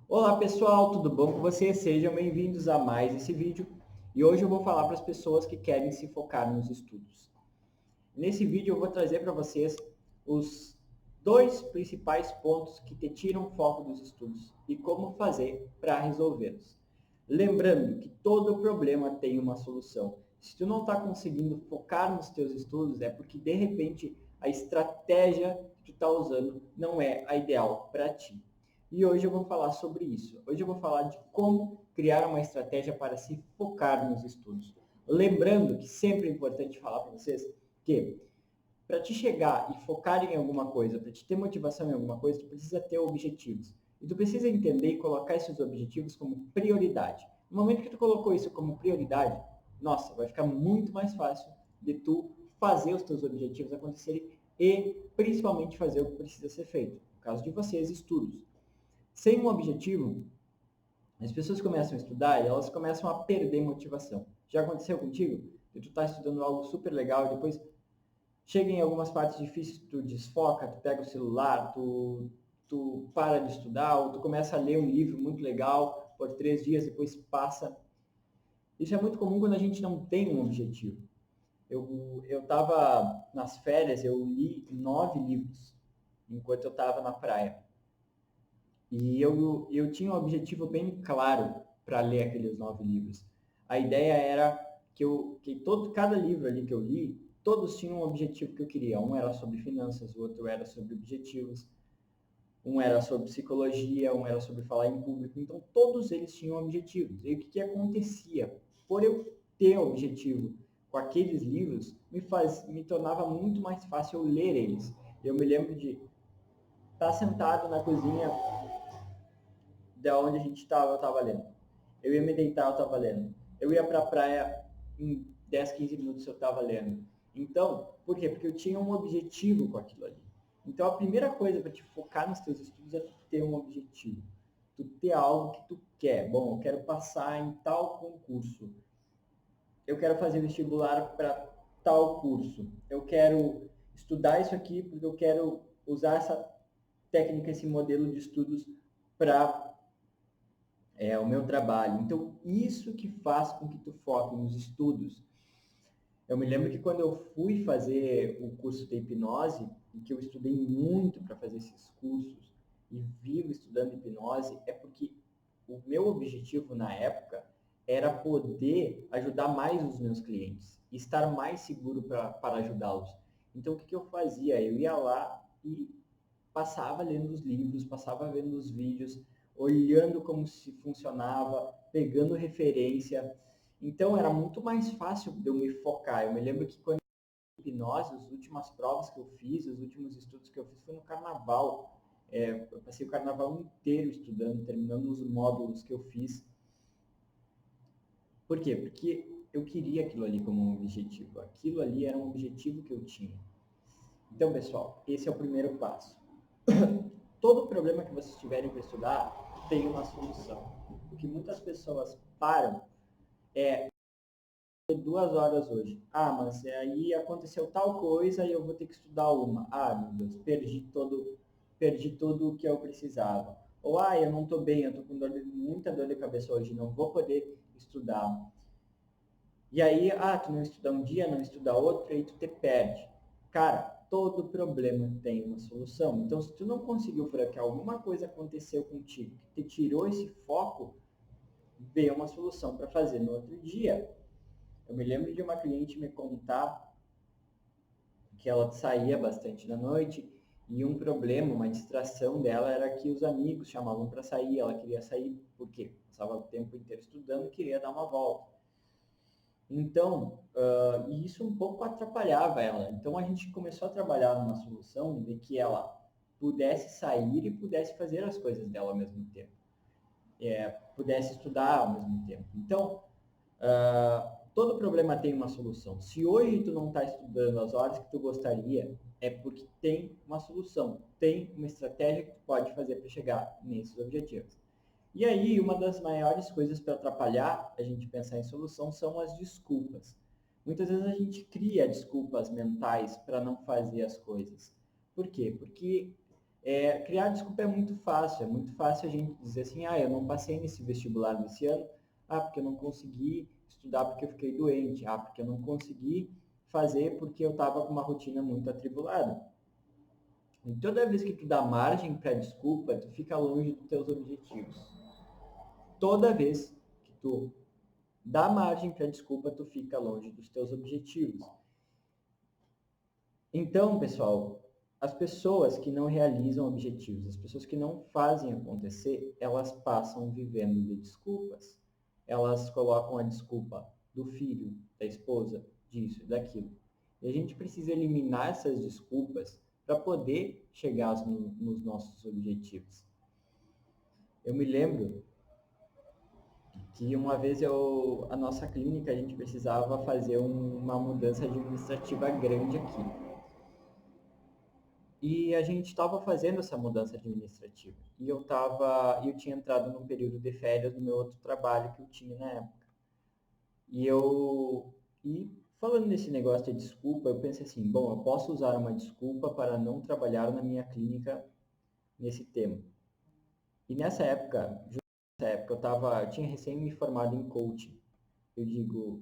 Olá pessoal, tudo bom com vocês? Sejam bem-vindos a mais esse vídeo e hoje eu vou falar para as pessoas que querem se focar nos estudos. Nesse vídeo eu vou trazer para vocês os dois principais pontos que te tiram o foco dos estudos e como fazer para resolvê-los. Lembrando que todo problema tem uma solução. Se tu não está conseguindo focar nos teus estudos é porque de repente a estratégia que tu está usando não é a ideal para ti. E hoje eu vou falar sobre isso. Hoje eu vou falar de como criar uma estratégia para se focar nos estudos. Lembrando que sempre é importante falar para vocês que para te chegar e focar em alguma coisa, para te ter motivação em alguma coisa, tu precisa ter objetivos. E tu precisa entender e colocar esses objetivos como prioridade. No momento que tu colocou isso como prioridade, nossa, vai ficar muito mais fácil de tu fazer os teus objetivos acontecerem e principalmente fazer o que precisa ser feito. No caso de vocês, estudos. Sem um objetivo, as pessoas começam a estudar e elas começam a perder motivação. Já aconteceu contigo? Tu está estudando algo super legal e depois chega em algumas partes difíceis, tu desfoca, tu pega o celular, tu para de estudar, ou tu começa a ler um livro muito legal por 3 dias, depois passa. Isso é muito comum quando a gente não tem um objetivo. Eu estava nas férias, eu li 9 livros enquanto eu estava na praia. E eu tinha um objetivo bem claro para ler aqueles 9 livros. A ideia era cada livro ali que eu li, todos tinham um objetivo que eu queria. Um era sobre finanças, o outro era sobre objetivos, um era sobre psicologia, um era sobre falar em público. Então, todos eles tinham objetivos. E o que acontecia? Por eu ter objetivo com aqueles livros, me tornava muito mais fácil eu ler eles. Eu me lembro de estar sentado na cozinha da onde a gente estava, eu estava lendo. Eu ia me deitar, eu estava lendo. Eu ia para a praia em 10, 15 minutos, eu estava lendo. Então, por quê? Porque eu tinha um objetivo com aquilo ali. Então, a primeira coisa para te focar nos teus estudos é tu ter um objetivo. Tu ter algo que tu quer. Bom, eu quero passar em tal concurso. Eu quero fazer vestibular para tal curso. Eu quero estudar isso aqui porque eu quero usar essa técnica, esse modelo de estudos para o meu trabalho. Então, isso que faz com que tu foque nos estudos. Eu me lembro que quando eu fui fazer o curso de hipnose, e que eu estudei muito para fazer esses cursos, e vivo estudando hipnose, é porque o meu objetivo na época era poder ajudar mais os meus clientes, estar mais seguro para ajudá-los. Então, o que eu fazia? Eu ia lá e passava lendo os livros, passava vendo os vídeos, olhando como se funcionava, pegando referência. Então era muito mais fácil de eu me focar. Eu me lembro que quando eu fiz hipnose, as últimas provas que eu fiz, os últimos estudos que eu fiz foi no carnaval. Eu passei o carnaval inteiro estudando, terminando os módulos que eu fiz. Por quê? Porque eu queria aquilo ali como um objetivo. Aquilo ali era um objetivo que eu tinha. Então, pessoal, esse é o primeiro passo. Todo problema que vocês tiverem para estudar tem uma solução. O que muitas pessoas param é 2 horas hoje. Ah, mas aí aconteceu tal coisa e eu vou ter que estudar uma. Ah, meu Deus, perdi tudo o que eu precisava. Ou ah, eu não estou bem, eu estou com muita dor de cabeça hoje, não vou poder estudar. E aí, tu não estuda um dia, não estuda outro, e aí tu te perde. Cara, todo problema tem uma solução. Então, se tu não conseguiu ver que alguma coisa aconteceu contigo, que te tirou esse foco, vê uma solução para fazer no outro dia. Eu me lembro de uma cliente me contar que ela saía bastante da noite e um problema, uma distração dela era que os amigos chamavam para sair, ela queria sair porque passava o tempo inteiro estudando e queria dar uma volta. Então, e isso um pouco atrapalhava ela. Então, a gente começou a trabalhar numa solução de que ela pudesse sair e pudesse fazer as coisas dela ao mesmo tempo. Pudesse estudar ao mesmo tempo. Então, todo problema tem uma solução. Se hoje tu não está estudando as horas que tu gostaria, é porque tem uma solução, tem uma estratégia que tu pode fazer para chegar nesses objetivos. E aí, uma das maiores coisas para atrapalhar a gente pensar em solução são as desculpas. Muitas vezes a gente cria desculpas mentais para não fazer as coisas. Por quê? Porque Criar desculpa é muito fácil a gente dizer assim, eu não passei nesse vestibular desse ano, porque eu não consegui estudar porque eu fiquei doente, porque eu não consegui fazer porque eu estava com uma rotina muito atribulada. E toda vez que tu dá margem para desculpa, tu fica longe dos teus objetivos. Toda vez que tu dá margem para desculpa, tu fica longe dos teus objetivos. Então, pessoal, as pessoas que não realizam objetivos, as pessoas que não fazem acontecer, elas passam vivendo de desculpas. Elas colocam a desculpa do filho, da esposa, disso, daquilo. E a gente precisa eliminar essas desculpas para poder chegar nos nossos objetivos. Eu me lembro que uma vez a nossa clínica, a gente precisava fazer uma mudança administrativa grande aqui. E a gente estava fazendo essa mudança administrativa. E eu tinha entrado num período de férias no meu outro trabalho que eu tinha na época. E falando nesse negócio de desculpa, eu pensei assim, bom, eu posso usar uma desculpa para não trabalhar na minha clínica nesse tema. E eu tinha recém me formado em coaching.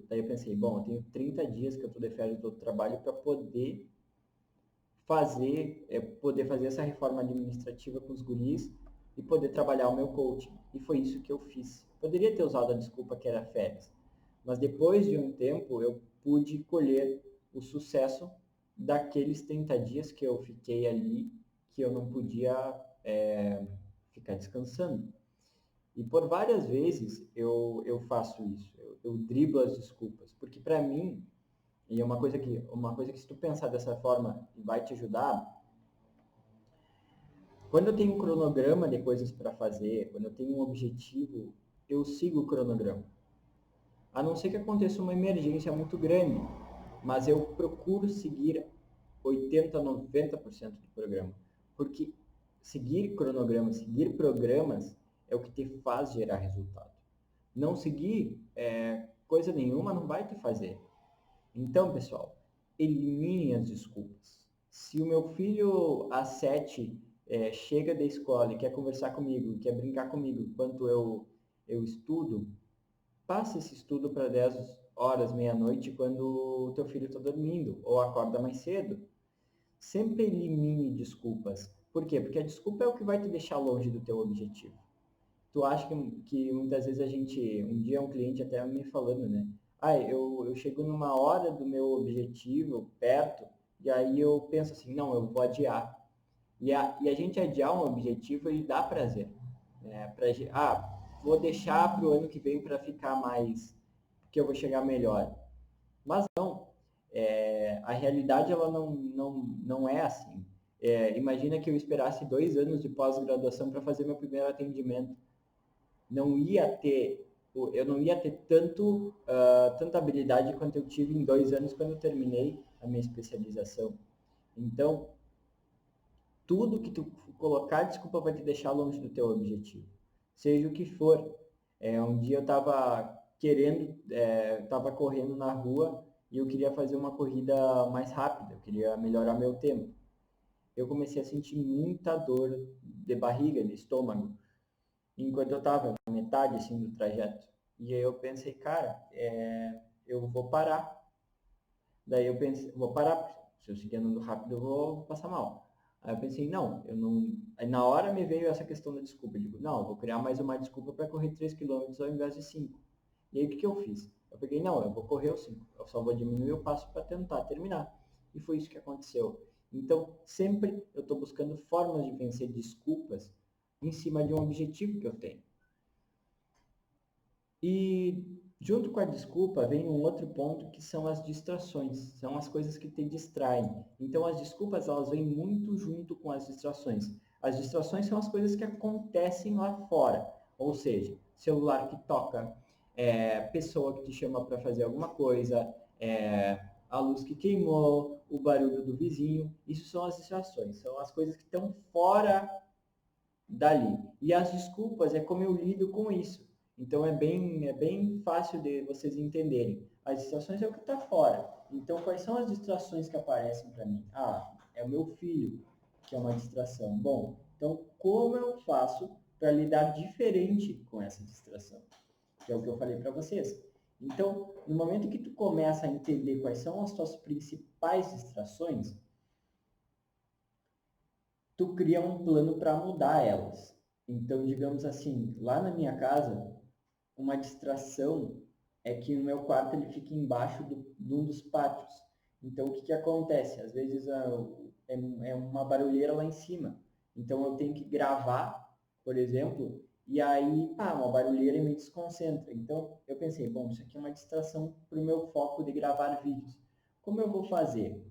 Daí eu pensei, bom, eu tenho 30 dias que eu estou de férias do outro trabalho para poder fazer essa reforma administrativa com os guris e poder trabalhar o meu coaching. E foi isso que eu fiz. Poderia ter usado a desculpa que era férias, mas depois de um tempo eu pude colher o sucesso daqueles 30 dias que eu fiquei ali, que eu não podia ficar descansando. E por várias vezes eu faço isso, eu driblo as desculpas, porque para mim, e é uma coisa que se tu pensar dessa forma vai te ajudar, quando eu tenho um cronograma de coisas para fazer, quando eu tenho um objetivo, eu sigo o cronograma. A não ser que aconteça uma emergência muito grande, mas eu procuro seguir 80, 90% do programa, porque seguir cronograma, seguir programas é o que te faz gerar resultado. Não seguir coisa nenhuma não vai te fazer. Então, pessoal, eliminem as desculpas. Se o meu filho às 7 chega da escola e quer conversar comigo, quer brincar comigo enquanto eu estudo, passe esse estudo para 10 horas, meia-noite, quando o teu filho está dormindo, ou acorda mais cedo. Sempre elimine desculpas. Por quê? Porque a desculpa é o que vai te deixar longe do teu objetivo. Tu acha que muitas vezes um dia um cliente até me falando, né? Eu chego numa hora do meu objetivo, perto, e aí eu penso assim, não, eu vou adiar. E a gente adiar um objetivo, ele dá prazer. Vou deixar para o ano que vem para ficar mais, porque eu vou chegar melhor. Mas não, a realidade ela não é assim. Imagina que eu esperasse 2 anos de pós-graduação para fazer meu primeiro atendimento. Eu não ia ter tanta habilidade quanto eu tive em 2 anos quando eu terminei a minha especialização. Então, tudo que tu colocar desculpa vai te deixar longe do teu objetivo. Seja o que for. Um dia eu estava correndo na rua e eu queria fazer uma corrida mais rápida, eu queria melhorar meu tempo. Eu comecei a sentir muita dor de barriga, de estômago, enquanto eu estava na metade assim, do trajeto. E aí eu pensei, cara, eu vou parar. Daí eu pensei, vou parar, se eu seguir andando rápido eu vou passar mal. Aí eu pensei, não, eu não. Aí na hora me veio essa questão da desculpa. Eu digo, não, eu vou criar mais uma desculpa para correr 3 quilômetros ao invés de 5. E aí o que eu fiz? Eu peguei, não, eu vou correr os 5. Eu só vou diminuir o passo para tentar terminar. E foi isso que aconteceu. Então, sempre eu estou buscando formas de vencer desculpas em cima de um objetivo que eu tenho. E junto com a desculpa vem um outro ponto que são as distrações, são as coisas que te distraem. Então as desculpas elas vêm muito junto com as distrações. As distrações são as coisas que acontecem lá fora, ou seja, celular que toca, pessoa que te chama para fazer alguma coisa, a luz que queimou, o barulho do vizinho. Isso são as distrações, são as coisas que estão fora dali. E as desculpas é como eu lido com isso. Então é bem fácil de vocês entenderem. As distrações é o que está fora. Então quais são as distrações que aparecem para mim? É o meu filho que é uma distração? Bom, então como eu faço para lidar diferente com essa distração? Que é o que eu falei para vocês. Então, no momento que tu começa a entender quais são as tuas principais distrações, tu cria um plano para mudar elas. Então, digamos assim, lá na minha casa, uma distração é que o meu quarto ele fica embaixo de um dos pátios. Então, o que acontece? Às vezes é uma barulheira lá em cima. Então, eu tenho que gravar, por exemplo, e aí, uma barulheira me desconcentra. Então, eu pensei, bom, isso aqui é uma distração para o meu foco de gravar vídeos. Como eu vou fazer?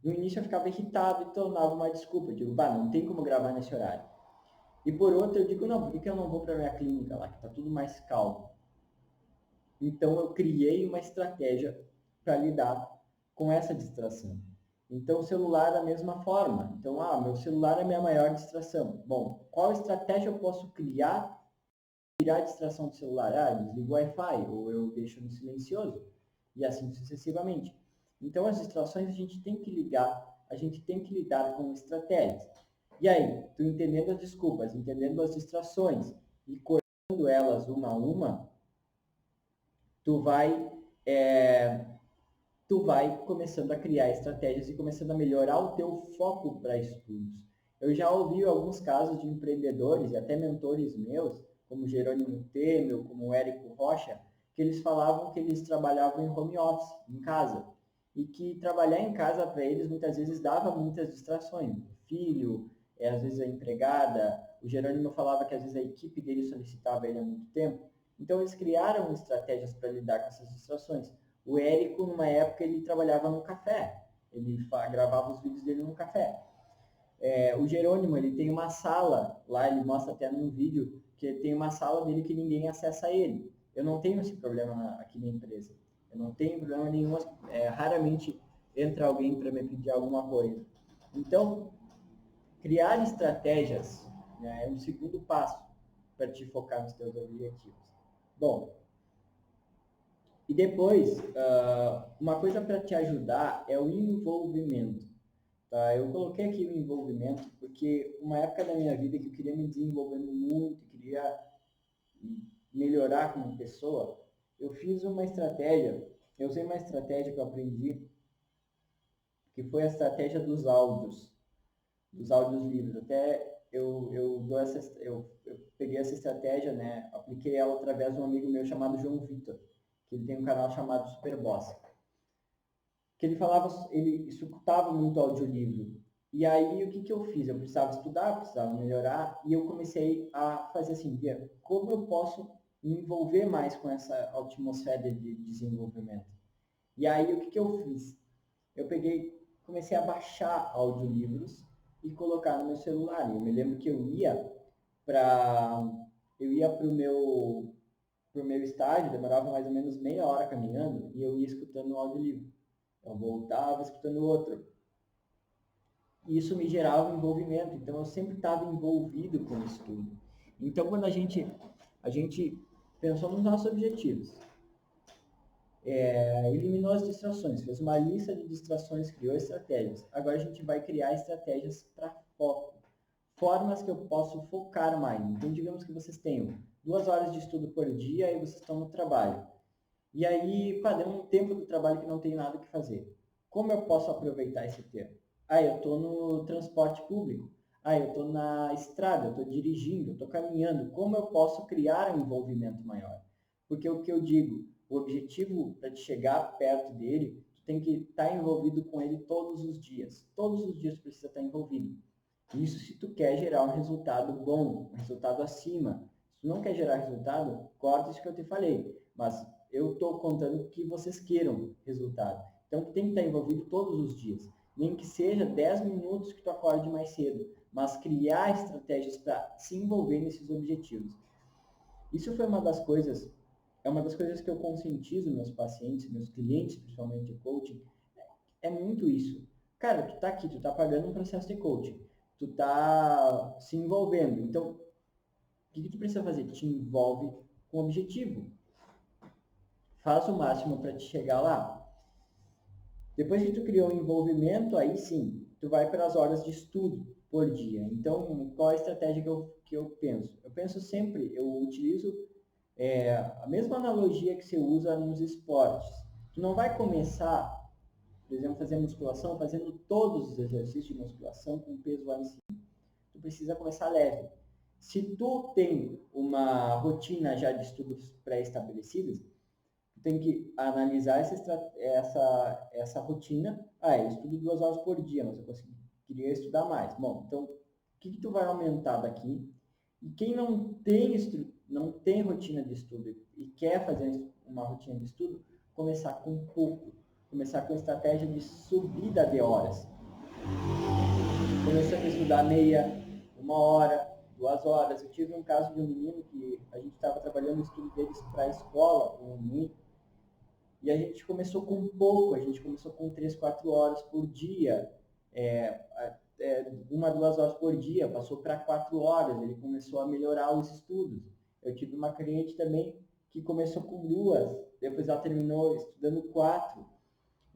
No início eu ficava irritado e tornava uma desculpa. Eu digo, não tem como gravar nesse horário. E por outro, eu digo, não, por que eu não vou para a minha clínica lá, que está tudo mais calmo? Então, eu criei uma estratégia para lidar com essa distração. Então, o celular da mesma forma. Então, meu celular é a minha maior distração. Bom, qual estratégia eu posso criar para tirar a distração do celular? Eu desligo o Wi-Fi ou eu deixo no silencioso e assim sucessivamente. Então, as distrações a gente tem que a gente tem que lidar com estratégias. E aí, tu entendendo as desculpas, entendendo as distrações e cortando elas uma a uma, tu vai é, tu vai começando a criar estratégias e começando a melhorar o teu foco para estudos. Eu já ouvi alguns casos de empreendedores e até mentores meus, como Jerônimo Temel, como o Érico Rocha, que eles falavam que eles trabalhavam em home office, em casa, e que trabalhar em casa para eles muitas vezes dava muitas distrações. O filho, às vezes a empregada, o Jerônimo falava que às vezes a equipe dele solicitava ele há muito tempo. Então eles criaram estratégias para lidar com essas distrações. O Érico, numa época, ele trabalhava num café. Ele gravava os vídeos dele num café. O Jerônimo, ele tem uma sala, lá ele mostra até num vídeo, que tem uma sala dele que ninguém acessa ele. Eu não tenho esse problema aqui na empresa. Eu não tenho problema nenhum, raramente entra alguém para me pedir alguma coisa. Então, criar estratégias, né, é um segundo passo para te focar nos teus objetivos. Bom, e depois, uma coisa para te ajudar é o envolvimento. Tá? Eu coloquei aqui o envolvimento porque uma época da minha vida que eu queria me desenvolver muito, queria melhorar como pessoa, eu fiz uma estratégia, eu usei uma estratégia que eu aprendi, que foi a estratégia dos áudios livres. Até eu peguei essa estratégia, né, apliquei ela através de um amigo meu chamado João Vitor, que ele tem um canal chamado Superboss, que ele falava, ele escutava muito audiolivro. E aí, o que eu fiz? Eu precisava estudar, precisava melhorar, e eu comecei a fazer assim, como eu posso me envolver mais com essa atmosfera de desenvolvimento? E aí, o que eu fiz? Eu comecei a baixar audiolivros e colocar no meu celular. Eu me lembro que para o meu estágio, demorava mais ou menos meia hora caminhando, e eu ia escutando o audiolivro. Eu voltava escutando o outro. E isso me gerava um envolvimento, então eu sempre estava envolvido com o estudo. Então, quando a gente pensou nos nossos objetivos, eliminou as distrações, fez uma lista de distrações, criou estratégias. Agora a gente vai criar estratégias para foco, formas que eu posso focar mais. Então, digamos que vocês tenham 2 horas de estudo por dia e vocês estão no trabalho. E aí, deu um tempo do trabalho que não tem nada o que fazer. Como eu posso aproveitar esse tempo? Eu estou no transporte público. Eu estou na estrada, eu estou dirigindo, eu estou caminhando. Como eu posso criar um envolvimento maior? Porque o que eu digo, o objetivo para te chegar perto dele, tu tem que estar envolvido com ele todos os dias. Todos os dias precisa estar envolvido. Isso se tu quer gerar um resultado bom, um resultado acima. Se tu não quer gerar resultado, corta isso que eu te falei. Mas eu estou contando que vocês queiram resultado. Então, tu tem que estar envolvido todos os dias. Nem que seja 10 minutos que tu acorde mais cedo. Mas criar estratégias para se envolver nesses objetivos. Isso foi uma das coisas que eu conscientizo meus pacientes, meus clientes, principalmente de coaching, é muito isso. Cara, tu tá aqui, tu tá pagando um processo de coaching, tu tá se envolvendo. Então, o que tu precisa fazer? Te envolve com o objetivo. Faz o máximo para te chegar lá. Depois que tu criou o envolvimento, aí sim, tu vai para as horas de estudo por dia. Então, qual a estratégia que eu penso? Eu penso sempre, eu utilizo a mesma analogia que você usa nos esportes. Tu não vai começar, por exemplo, fazendo musculação, fazendo todos os exercícios de musculação com peso lá em cima. Tu precisa começar leve. Se tu tem uma rotina já de estudos pré-estabelecidas, tu tem que analisar essa rotina. Eu estudo 2 horas por dia, mas eu queria estudar mais. Bom, então, o que tu vai aumentar daqui? E quem não tem rotina de estudo e quer fazer uma rotina de estudo, começar com pouco. Começar com estratégia de subida de horas. Começando a estudar meia, 1 hora, 2 horas. Eu tive um caso de um menino que a gente estava trabalhando o estudo deles para a escola, um menino, e a gente começou com pouco, a gente começou com 3, 4 horas por dia, 1, 2 horas por dia, passou para 4 horas, ele começou a melhorar os estudos. Eu tive uma cliente também que começou com 2, depois ela terminou estudando 4.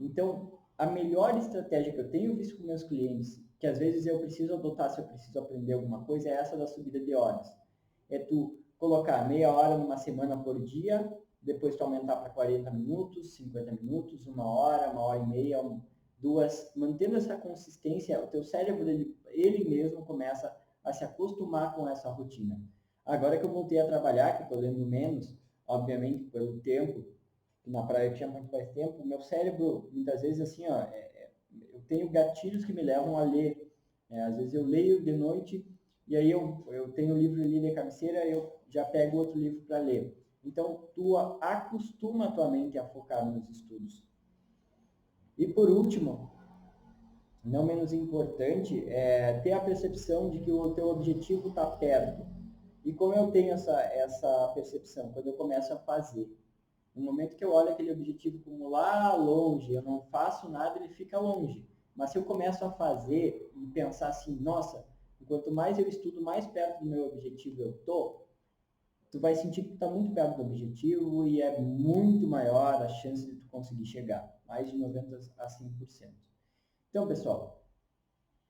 Então, a melhor estratégia que eu tenho visto com meus clientes, que às vezes eu preciso adotar se eu preciso aprender alguma coisa, é essa da subida de horas. É tu colocar meia hora numa semana por dia, depois tu aumentar para 40 minutos, 50 minutos, 1 hora e meia, 2, mantendo essa consistência, o teu cérebro, ele mesmo começa a se acostumar com essa rotina. Agora que eu voltei a trabalhar, que eu estou lendo menos, obviamente pelo tempo, na praia eu tinha muito mais tempo, meu cérebro, muitas vezes assim, eu tenho gatilhos que me levam a ler. Às vezes eu leio de noite e aí eu tenho o livro ali de cabeceira, eu já pego outro livro para ler. Então, tu acostuma a tua mente a focar nos estudos. E por último, não menos importante, é ter a percepção de que o teu objetivo está perto. E como eu tenho essa percepção? Quando eu começo a fazer. No momento que eu olho aquele objetivo como lá longe, eu não faço nada, ele fica longe. Mas se eu começo a fazer e pensar assim, nossa, quanto mais eu estudo, mais perto do meu objetivo eu tô, tu vai sentir que tu está muito perto do objetivo e é muito maior a chance de tu conseguir chegar, mais de 90 a 100%. Então, pessoal,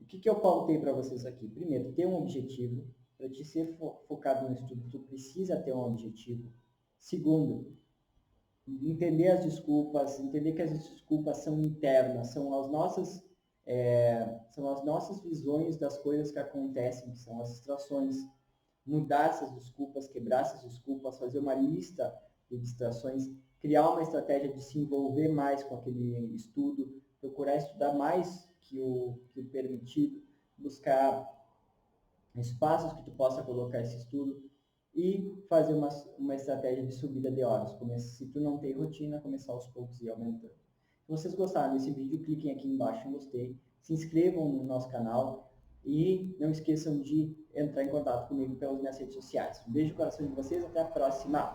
o que eu pautei para vocês aqui? Primeiro, ter um objetivo. Para te ser focado no estudo, tu precisa ter um objetivo. Segundo, entender as desculpas, entender que as desculpas são internas, são as nossas visões das coisas que acontecem, que são as distrações. Mudar essas desculpas, quebrar essas desculpas, fazer uma lista de distrações, criar uma estratégia de se envolver mais com aquele estudo, procurar estudar mais que o permitido, buscar espaços que tu possa colocar esse estudo e fazer uma estratégia de subida de horas. Se tu não tem rotina, começar aos poucos e aumentando. Se vocês gostaram desse vídeo, cliquem aqui embaixo em gostei, se inscrevam no nosso canal e não esqueçam de entrar em contato comigo pelas minhas redes sociais. Um beijo no coração de vocês, até a próxima!